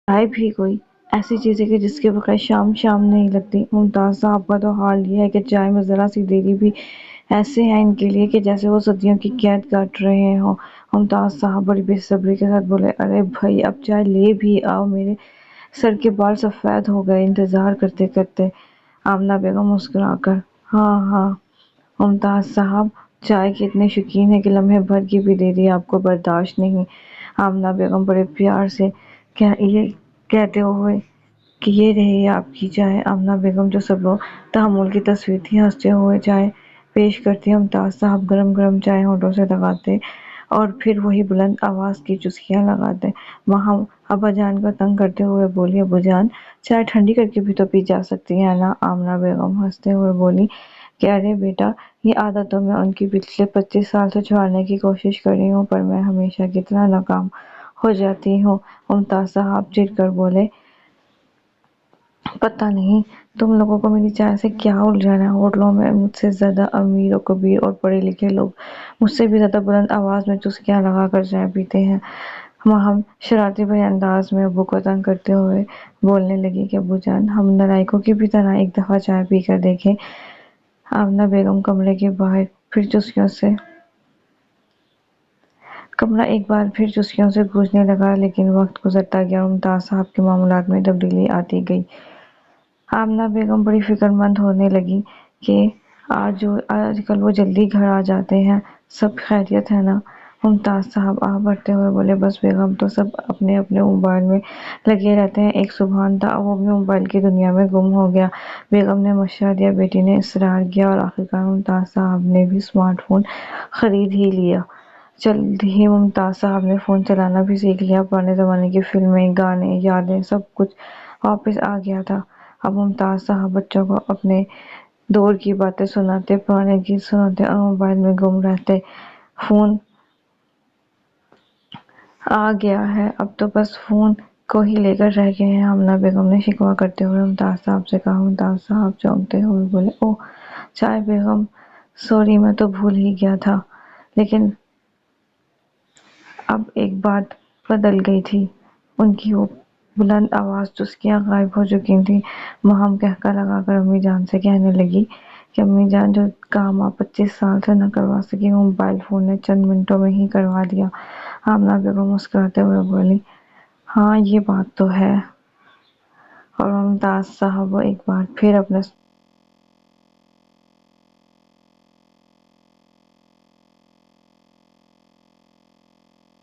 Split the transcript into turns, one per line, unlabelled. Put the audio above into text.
چائے بھی کوئی ایسی چیز ہے کہ جس کے بغیر شام شام نہیں لگتی۔ ممتاز صاحب کا تو حال یہ ہے کہ چائے میں ذرا سی دیری بھی ایسے ہے ان کے لیے کہ جیسے وہ صدیوں کی قید کاٹ رہے ہوں۔ ممتاز صاحب بڑی بے صبری کے ساتھ بولے، ارے بھائی اب چائے لے بھی آؤ، میرے سر کے بال سفید ہو گئے انتظار کرتے کرتے۔ آمنہ بیگم مسکرا کر، ہاں ہاں ممتاز صاحب چائے کے اتنے شوقین ہیں کہ لمحے بھر کی بھی دیری آپ کو برداشت نہیں۔ آمنہ بیگم بڑے پیار سے یہ کہتے ہوئے کہ یہ رہی آپ کی چائے۔ آمنہ بیگم جو صبر و تحمل کی تصویر تھی، ہنستے ہوئے چائے پیش کرتی۔ ممتاز صاحب گرم گرم چائے ہونٹوں سے لگاتے اور پھر وہی بلند آواز کی چسکیاں لگاتے۔ ماہم ابا جان کو تنگ کرتے ہوئے بولی، ابو جان چائے ٹھنڈی کر کے بھی تو پی جا سکتی ہے نا؟ آمنہ بیگم ہنستے ہوئے بولی کہ ارے بیٹا، یہ عادت تو میں ان کی پچھلے 25 سال سے چھوڑنے کی کوشش کر رہی ہوں، پر میں ہمیشہ کی طرح ناکام ہو جاتی ہوں۔ ممتاز صاحب چڑ کر بولے، پتہ نہیں تم لوگوں کو میری چائے سے کیا الجھن ہے؟ ہوٹلوں میں مجھ سے زیادہ امیر و کبیر اور پڑھے لکھے لوگ مجھ سے بھی زیادہ بلند آواز میں چسکیاں لگا کر چائے پیتے ہیں۔ ماہم شرارتی بھرے انداز میں ابو کو تنگ کرتے ہوئے بولنے لگی کہ ابو جان ہم نالائکوں کی بھی طرح ایک دفعہ چائے پی کر دیکھیں۔ آمنہ بیگم کمرے کے باہر کمرہ ایک بار پھر چسکیوں سے گونجنے لگا، لیکن وقت گزرتا گیا اور ممتاز صاحب کے معمولات میں تبدیلی آتی گئی۔ آمنہ بیگم بڑی فکر مند ہونے لگی کہ آج کل وہ جلدی گھر آ جاتے ہیں، سب خیریت ہے نا؟ ممتاز صاحب آہ بھرتے ہوئے بولے، بس بیگم تو سب اپنے اپنے موبائل میں لگے رہتے ہیں۔ ایک سبحان تھا، وہ بھی موبائل کی دنیا میں گم ہو گیا۔ بیگم نے مشورہ دیا، بیٹی نے اصرار کیا اور آخرکار ممتاز صاحب نے بھی اسمارٹ فون خرید ہی لیا۔ جلد ہی ممتاز صاحب نے فون چلانا بھی سیکھ لیا۔ پرانے زمانے کی فلمیں، گانے، یادیں سب کچھ واپس آ گیا تھا۔ اب ممتاز صاحب بچوں کو اپنے دور کی باتیں سناتے، پرانے گیت سناتے اور موبائل میں گم رہتے۔ فون آ گیا ہے، اب تو بس فون کو ہی لے کر رہ گئے ہیں، آمنہ بیگم نے شکوہ کرتے ہوئے ممتاز صاحب سے کہا۔ ممتاز صاحب چونکتے ہوئے بولے، اوہ چائے بیگم، سوری میں تو بھول ہی گیا تھا، لیکن اب ایک بات بدل گئی تھی۔ ان کی وہ بلند آواز چسکیاں غائب ہو چکی تھیں۔ ماہم قہقہ لگا کر امی جان سے کہنے لگی کہ امی جان جو کام آپ 25 سال سے نہ کروا سکی، وہ موبائل فون نے چند منٹوں میں ہی کروا دیا۔ آمنہ بیگم مسکراتے ہوئے بولی، ہاں یہ بات تو ہے۔ اور ممتاز صاحب ایک بار پھر اپنے